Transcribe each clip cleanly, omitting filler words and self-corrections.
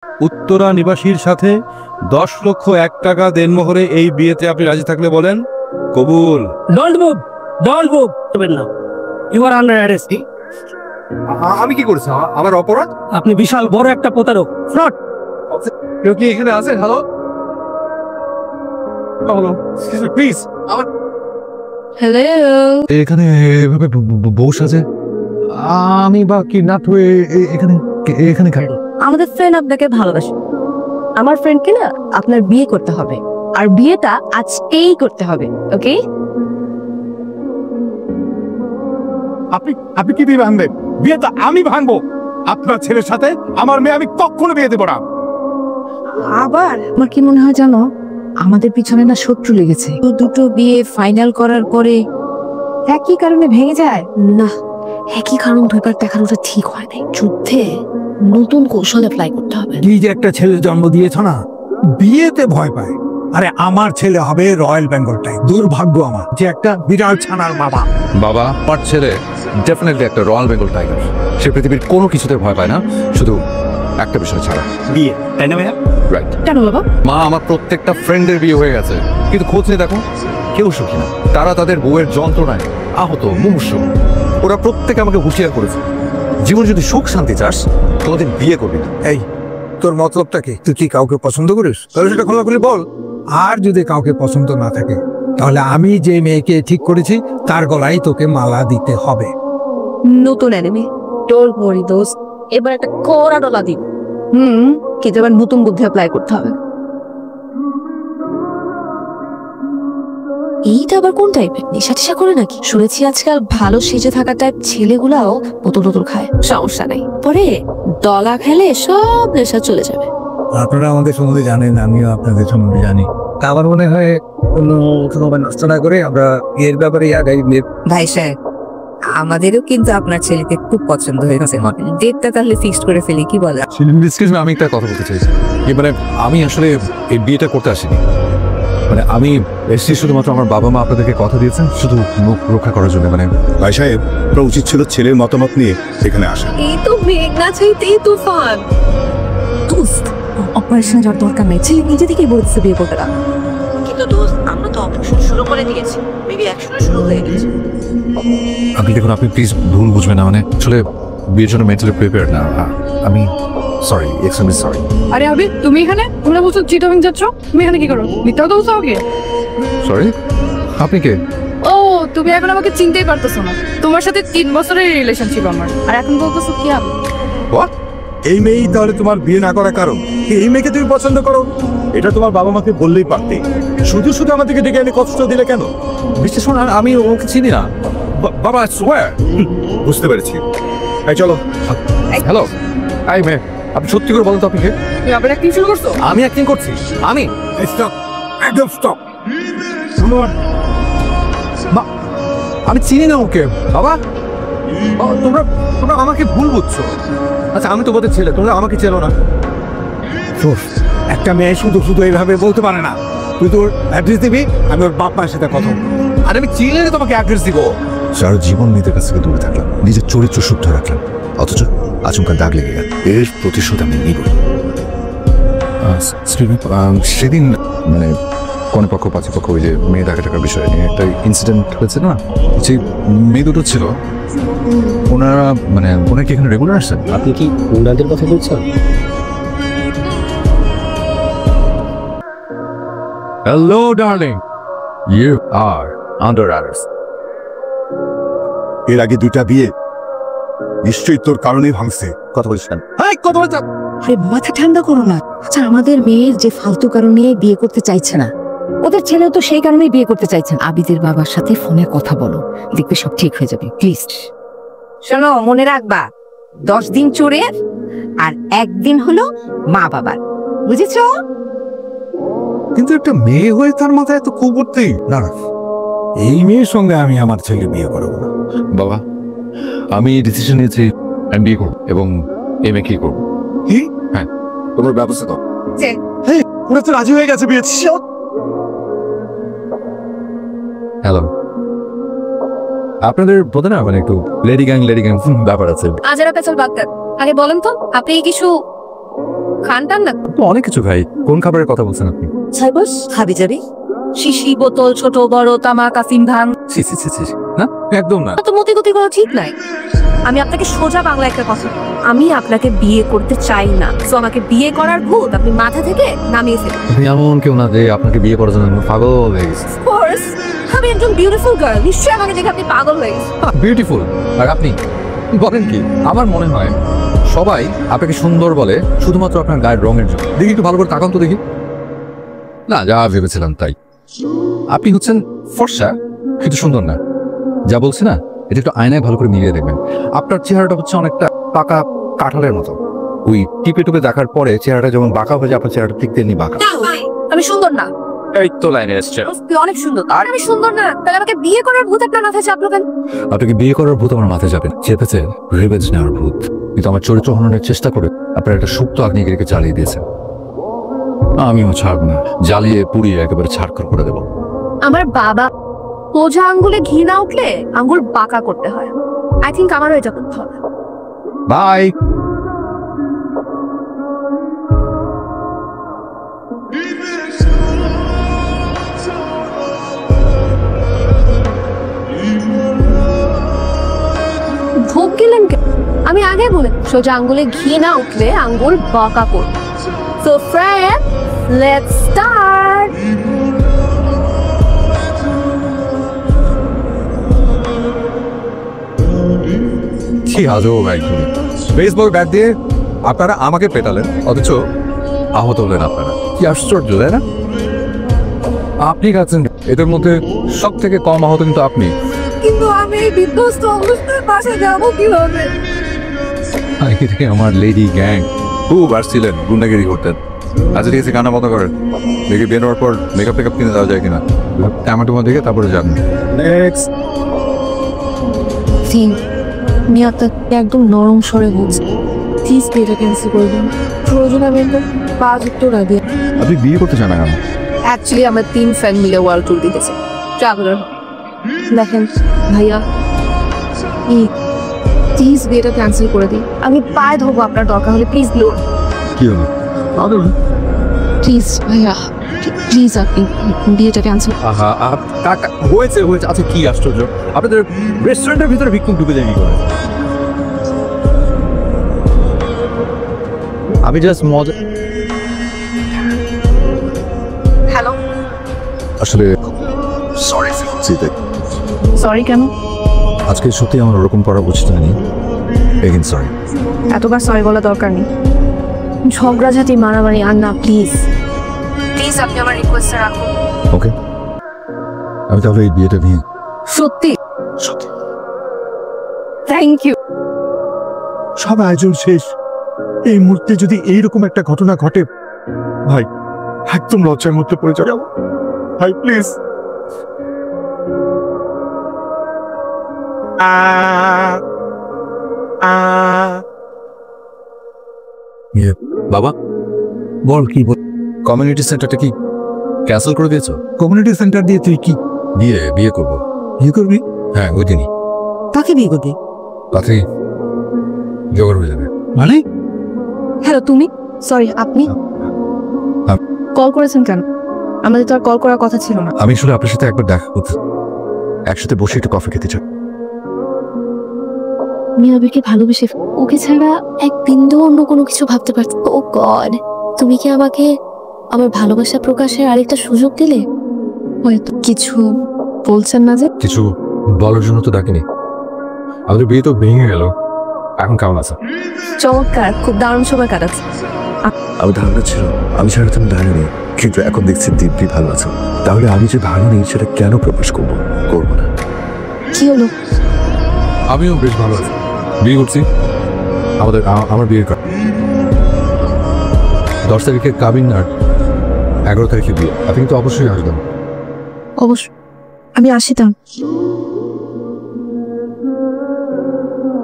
উত্তরা নিবাসীর সাথে 10,01,000 দেনমোহরে এই বিয়েতে আপনি রাজি থাকলে বলেন কবুল। ডোন্ট মুভ, ডোন্ট মুভ করবেন না। You are under arrest. আমি কি করেছি? আমার অপরাধ? আপনি বিশাল বড় একটা প্রতারক, ফ্রড। কেউ কি এখানে আছে? Hello hello please. হ্যালো, এখানে এভাবে বউ সাজে আমি বা কি না হয়ে এখানে এখানে খাই। আমাদের ফ্রেন্ড আপনাকে ভালোবাসে। আমার ফ্রেন্ডকে না আপনার বিয়ে করতে হবে, আর বিয়েটা আজকেই করতে হবে। ওকে? আপনি কি বিয়ে ভাঙবেন? বিয়ে তো আমি ভাঙবো। আপনার ছেলের সাথে আমার মেয়ে আমি কখনো বিয়ে দেবো না। আবার আমার কি মনে হয় জানো, আমাদের পিছনে না শত্রু লেগেছে। দুটো বিয়ে ফাইনাল করার পরে একই কারণে ভেঙে যায় না। একই কারণ দুইবার দেখানোটা ঠিক হয় নাই। যুদ্ধে নতুন কৌশল অ্যাপ্লাই করতে হবে। কি যে একটা ছেলে জন্ম দিয়েছ না, বিয়েতে ভয় পায়। আরে আমার ছেলে হবে রয়্যাল বেঙ্গল টাইপ। দুর্ভাগ্য আমার যে একটা বিড়াল ছানার বাবা। বাবা, আমার ছেলে ডেফিনেটলি একটা রয়্যাল বেঙ্গল টাইগার। সে পৃথিবীর কোনো কিছুতে ভয় পায় না, শুধু একটা বিষয় ছাড়া, বিয়ে। তাই না ভাইয়া? রাইট। কেন বাবা? মা, আমার প্রত্যেকটা ফ্রেন্ডের বিয়ে হয়ে গেছে, কিন্তু খোঁজ নিয়ে দেখো কেউ সুখী না। তারা তাদের বউয়ের যন্ত্রণায় আহত, মুমূর্ষু। ওরা প্রত্যেকে আমাকে হুঁশিয়ার করেছে, জীবনে যদি সুখ শান্তি চাস তোমাদের বিয়ে করবি না। এই তোর মতলবটা কি? তুই কি কাউকে পছন্দ করিস? তাহলে সেটা খোলাখুলি বল। আর যদি কাউকে পছন্দ না থাকে, তাহলে আমি যে মেয়েকে ঠিক করেছি তার গলায় তোকে মালা দিতে হবে। নতুন এনিমি, ডোন্ট ওয়ারি দোস্ত। এবার একটা কড়া ডলা দিন। কিন্তু এবার নতুন বুদ্ধি অ্যাপ্লাই করতে হবে। এইটা আবার কোন টাইপের? নেশা টেশা করে নাকি? শুনেছি আজকাল ভালো সেজে থাকা টাইপ ছেলেগুলাও বোতল টোতল খায়। সমস্যা নাই, পরে ডলা খেলে সব নেশা চলে যাবে। আপনারা আমাদের সম্বন্ধে জানেন, আমিও আপনাদের সম্বন্ধে জানি। আমার মনে হয় কোনো সময় নষ্ট না করে আমরা এর ব্যাপারে আগাই। ভাই সাহেব, আমাদেরও কিন্তু আপনার ছেলেকে খুব পছন্দ হয়েছে। ডেটটা তাহলে ফিক্সড করে ফেলি, কি বলে? এক্সকিউজ মি, আমি একটা কথা বলতে চাইছি। মানে আমি আসলে এই বিয়েটা করতে আসিনি। মানে আমি এসেছি শুধুমাত্র আমার বাবা মা আপনাদেরকে কথা দিয়েছেন শুধু মুখ রক্ষা করার জন্য। মানে ভাই সাহেব, আপনার উচিত ছিল ছেলের মতামত নিয়ে এখানে আসা। এই তো মেঘ না চাইতেই তুফান। দোস্ত, অপারেশনে যাওয়ার দরকার নেই। ছেলে নিজে থেকেই বলতেছে বিয়ে করতে না। কিন্তু দোস্ত, আমরা তো অপারেশন শুরু করে দিয়েছি। মেবি অ্যাকশনও শুরু হয়ে গেছে। আপনি দেখুন, আপনি প্লিজ ভুল বুঝবেন না। মানে আসলে বিয়ের জন্য মেন্টালি প্রিপেয়ার না আমি। Sorry, extremely sorry. আরে আবি, তুমি এখানে? তোমরা বলছো চিটাগাং যাচ্ছ, তুমি এখানে কি করো? মিথ্যা কথা বলছো আমাকে? সরি, আপনি কে? ও, তুমি এখন আমাকে চিনতেই পারতেছো না। তোমার সাথে 3 বছরের রিলেশন ছিল আমার, আর এখন বলতেছো কি আবি? হোয়াট? এই মেয়েই তাহলে তোমার বিয়ে না করার কারণ? এই মেয়েকে তুমি পছন্দ করো? এটা তোমার বাবা মাকে বললেই পারতে। শুধু শুধু আমাদেরকে ডেকে এনে কষ্ট দিলে কেন? বিশ্বাস করুন, আমি ওকে চিনি না। বাবা সোয়ার। বুঝতে পেরেছি। এই চলো। হ্যালো, আই মে, আপনি সত্যি করে বলেন তো আপনি কে? তুমি আবার অ্যাক্টিং শুরু করছো? আমি অ্যাক্টিং করছি? আমি? স্টপ, একদম স্টপ। আমি চিনি না ওকে। বাবা, তোমরা তোমরা আমাকে ভুল বুঝছো। আচ্ছা, আমি তো ওদের ছেলে, তোমরা আমাকে চেনো না। একটা মেয়ে শুধু শুধু এইভাবে বলতে পারে না। তুই তোর অ্যাড্রেস দিবি, আমি ওর বাপ মায়ের সাথে কথা বলবো। আর আমি চিনলে তোমাকে অ্যাড্রেস দিব। সারা জীবন মেয়েদের কাছ থেকে দূরে থাকলাম, নিজের চরিত্র শুদ্ধ রাখলাম, অথচ আচমকা দাগ লেগে গেল। এর প্রতিশোধ আমি নিব। সেদিন মানে কোন পক্ষ পাত্রপক্ষ ওই যে মেয়ে দেখা টাকার বিষয় নিয়ে একটা ইনসিডেন্ট হয়েছে না, যে মেয়ে দুটো ছিল, ওনারা মানে ওনারা কি এখানে রেগুলার আসছেন? আপনি কি ওনাদের কথা বলছেন? Hello darling, you are under arrest. এর আগে 2টা বিয়ে নিশ্চয়ই তোর কারণেই ভাঙছে। কথা বলছেন? আরে মাথা ঠান্ডা করো না। আচ্ছা, আমাদের মেয়ের যে ফালতু কারণে বিয়ে করতে চাইছে না, ওদের ছেলেও তো সেই কারণেই বিয়ে করতে চাইছেন। আবিদের বাবার সাথে ফোনে কথা বলো, দেখবে সব ঠিক হয়ে যাবে। প্লিজ শোনো, মনে রাখবা 10 দিন চোরের আর 1 দিন হলো মা বাবার। বুঝেছো? কিন্তু একটা মেয়ে হয়ে তার মাথায় এত কুবুদ্ধি না। এই মেয়ের সঙ্গে আমি আমার ছেলে বিয়ে করবো না। বাবা, আমি ডিসিশন নিয়েছি, আমি বিয়ে করবো এবং এই মেয়েকেই করবো। কি? হ্যাঁ, তোমার ব্যবস্থা দাও। ওরা তো রাজি হয়ে গেছে বিয়ে। হ্যালো, আপনাদের বোধ না মানে একটু লেডি গ্যাং ব্যাপার আছে। আজেরা পেছল বাদ দেন। আগে বলেন তো, আপনি কিছু খানটান না তো অনেক কিছু খাই। কোন খাবারের কথা বলছেন আপনি? সাইবস হাবি যাবি শিশি বোতল ছোট বড় তামাক আফিম ভাঙ ছি ছি ছি ছি, না একদম না। তো মতি গতি করা ঠিক নাই। আমি আপনাকে সোজা বাংলা একটা কথা বলি। আমি আপনাকে বিয়ে করতে চাই না, তো আমাকে বিয়ে করার ভূত আপনি মাথা থেকে নামিয়ে ফেলুন। আপনি এমন কেউ না যে আপনাকে বিয়ে করার জন্য আমি পাগল হয়ে গেছি। কোর্স আমি একজন বিউটিফুল গার্ল, নিশ্চয়ই আমাকে দেখে আপনি পাগল হয়ে গেছেন। বিউটিফুল আর আপনি বলেন কি? আমার মনে হয় সবাই আপনাকে সুন্দর বলে শুধুমাত্র আপনার গায়ের রঙের জন্য। দেখি একটু ভালো করে তাকান তো দেখি। না, যা ভেবেছিলাম তাই। আপনি হচ্ছেন ফর্সা কিন্তু সুন্দর না। যা বলছি না, এটা একটু আয়নায় ভালো করে মিলিয়ে দেখবেন। আপনার চেহারাটা হচ্ছে অনেকটা পাকা কাঁঠালের মতো। ওই টিপে টুপে দেখার পরে চেহারাটা যেমন বাঁকা হয়ে যায়, আপনার চেহারাটা ঠিক তেমনি বাঁকা। আমি সুন্দর না? এই তো লাইনে এসছে। তুই অনেক সুন্দর। আর আমি সুন্দর না, তাহলে আমাকে বিয়ে করার ভূত আপনার মাথায় চাপলো কেন? আপনাকে বিয়ে করার ভূত আমার মাথায় যাবে, চেপেছে রিভেঞ্জ নেওয়ার ভূত। কিন্তু আমার চরিত্র হননের চেষ্টা করে আপনার একটা সুপ্ত আগ্নেয়গিরিকে জ্বালিয়ে দিয়েছেন। আমিও ছাড়ব না, জ্বালিয়ে পুড়িয়ে একেবারে ছাড়খড় করে দেবো। আমার বাবা সোজা আঙ্গুলে ঘি না উঠলে আঙ্গুল বাঁকা করতে হয়। আই থিঙ্ক আমারও এটা করতে হবে। বাই। ভোগ গেলেন কেন? আমি আগে বলে সোজা আঙ্গুলে ঘি না উঠলে আঙ্গুল বাঁকা করবে। So friend, let's start. কি আজব একদম। বেসবল ব্যাট দিয়ে আপনারা আমাকে পেটালেন, অথচ আহত হলেন আপনারা। কি আশ্চর্য, তাই না? আপনি কাছেন, এদের মধ্যে সব থেকে কম আহত কিন্তু আপনি। কিন্তু আমি এই বিধ্বস্ত অবস্থায় বাসে যাবো কিভাবে? আগে থেকে আমার লেডি গ্যাং খুব আসছিলেন, গুন্ডাগিরি করতেন। আচ্ছা ঠিক আছে, কান্না বন্ধ করেন। দেখি বের হওয়ার পর মেকআপ টেকআপ কিনে দেওয়া যায় কিনা। ট্যামাটো দেখে তারপরে যান। নেক্সট। আমি আপনাকে একদম নরম স্বরে বলছি, প্লিজ বিয়েটা ক্যান্সেল করবেন। প্রয়োজন আমি একদম 5 উত্তর আগে। আপনি বিয়ে করতে চান না কেন? অ্যাকচুয়ালি আমার 3 ফ্রেন্ড মিলে ওয়ার্ল্ড ট্যুর দিতেছে, ট্রাভেলার। দেখেন ভাইয়া, প্লিজ বিয়েটা ক্যান্সেল করে দিই। আমি পায়ে ধরবো, আপনার দরকার হলে প্লিজ লোন। কি হলো? প্লিজ ভাইয়া, প্লিজ আপনি বিয়েটা ক্যান্সেল। আহা কাকা, হয়েছে হয়েছে। আচ্ছা কি আশ্চর্য, আপনাদের রেস্টুরেন্টের ভিতরে ভিক্ষুক ঢুকে যায় কি করে? আমি জাস্ট মজা। হ্যালো, আসলে সরি সরি কেন? আজকে সত্যি আমার ওরকম করা উচিত হয়নি। Again sorry. এতবার সরি বলা দরকার নেই। ঝগড়াঝাটি মারামারি আর না, প্লিজ প্লিজ আপনি আমার রিকোয়েস্টটা রাখুন। ওকে, আমি তাহলে এই বিয়েটা নিয়ে সত্যি সত্যি। Thank you. সব আয়োজন শেষ, এই মুহূর্তে যদি এইরকম একটা ঘটনা ঘটে, ভাই একদম লজ্জার মধ্যে পড়ে যাবো। ভাই প্লিজ। বাবা বল, কি বল? কমিউনিটি সেন্টারটা কি ক্যান্সেল করে দিয়েছো? কমিউনিটি সেন্টার দিয়ে তুই কি বিয়ে করবো। বিয়ে করবি? হ্যাঁ, ওই দিনই। কাকে বিয়ে করবি? তাতে জোগাড় হয়ে যাবে। মানে হ্যালো, তুমি? সরি, আপনি আপ- কল করেছেন কেন? আমাদের তো আর কল করার কথা ছিল না। আমি আসলে আপনার সাথে একবার দেখা করতে, একসাথে বসে একটু কফি খেতে চাই। আমি আবিরকে ভালোবেসে ওকে ছাড়া এক বিন্দু অন্য কোনো কিছু ভাবতে পারছি। ও গড, তুমি কি আমাকে আমার ভালোবাসা প্রকাশের আরেকটা সুযোগ দিলে? হয়তো কিছু বলছেন না যে? কিছু বলার জন্য তো ডাকিনি। আমাদের বিয়ে তো ভেঙে গেল, এখন কেমন আছে? চমৎকার, খুব দারুণ সময় কাটাচ্ছে। আমি ধারণা ছিল আমি ছাড়া তুমি ভালো নেই, কিন্তু এখন দেখছি দিব্যি ভালো আছে। তাহলে আমি যে ভালো নেই সেটা কেন প্রকাশ করবো না? কি হলো? আমিও বেশ ভালো আছি। বিয়ে করছি। আমার বিয়ের 10 তারিখে কাবিন আর 11 তারিখে বিয়ে। আপনি কিন্তু অবশ্যই আসবেন। অবশ্যই আমি আসিতাম।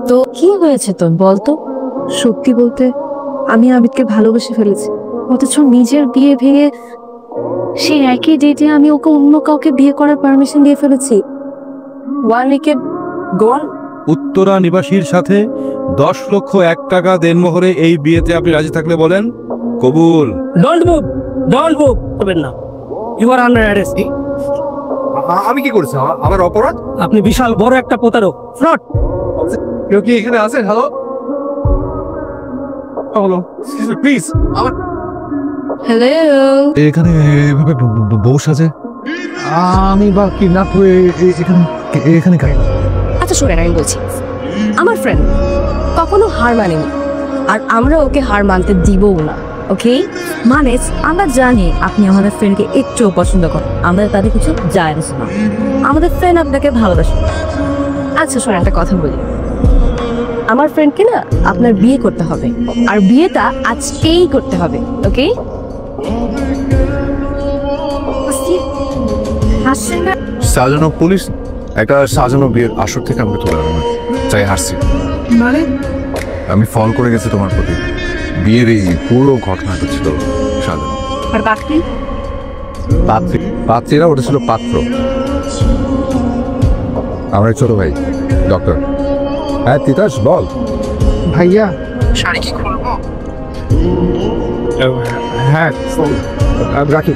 তো কি হয়েছে তোর বলতো? সত্যি বলতে আমি আবিদকে ভালোবেসে ফেলেছি, অথচ নিজের বিয়ে ভেঙে সেই একই ডেটে আমি ওকে অন্য কাউকে বিয়ে করার পারমিশন দিয়ে ফেলেছি। 1 উইকের গোল। উত্তরা নিবাসীর সাথে 10 লক্ষ 1 টাকা দেনমোহরে এই বিয়েতে আপনি রাজি থাকলে বলেন। কবুল। ডোন্ট মুভ, ডোন্ট মুভ করবেন না। You are under arrest. আমি কি করেছি? আমার অপরাধ? আপনি বিশাল বড় একটা প্রতারক, ফ্রড। কেউ কি এখানে আছে? Hello hello please. হ্যালো, এখানে এভাবে বউ সাজে? আমি বা কিডন্যাপ হয়ে এখানে খাই। আচ্ছা শোনেন, আমি বলছি, আমার ফ্রেন্ড কখনো হার মানেনি, আর আমরা ওকে হার মানতে দিবও না। ওকে, মানে আমরা জানি আপনি আমাদের ফ্রেন্ডকে একটুও পছন্দ করেন, আমাদের তাদের কিছু যায় আসে না, আমাদের ফ্রেন্ড আপনাকে ভালোবাসে। আচ্ছা শোনেন, একটা কথা বলি, আমার ফ্রেন্ডকে না আপনার বিয়ে করতে হবে, আর বিয়েটা আজকেই করতে হবে। ওকে, হাসছেন না? সাজানো পুলিশ একটা সাজানো বিয়ের আসর থেকে আমাকে তুলে আনো না, চাই হাসছি। মানে আমি ফল করে গেছি তোমার প্রতি। বিয়ের এই পুরো ঘটনাটা ছিল সাজানো। আর বাকি পাত্রীরা ওটা ছিল পাত্র। আমার ছোট ভাই ডক্টর। হ্যাঁ তিতাস বল। ভাইয়া হ্যাঁ রাখি।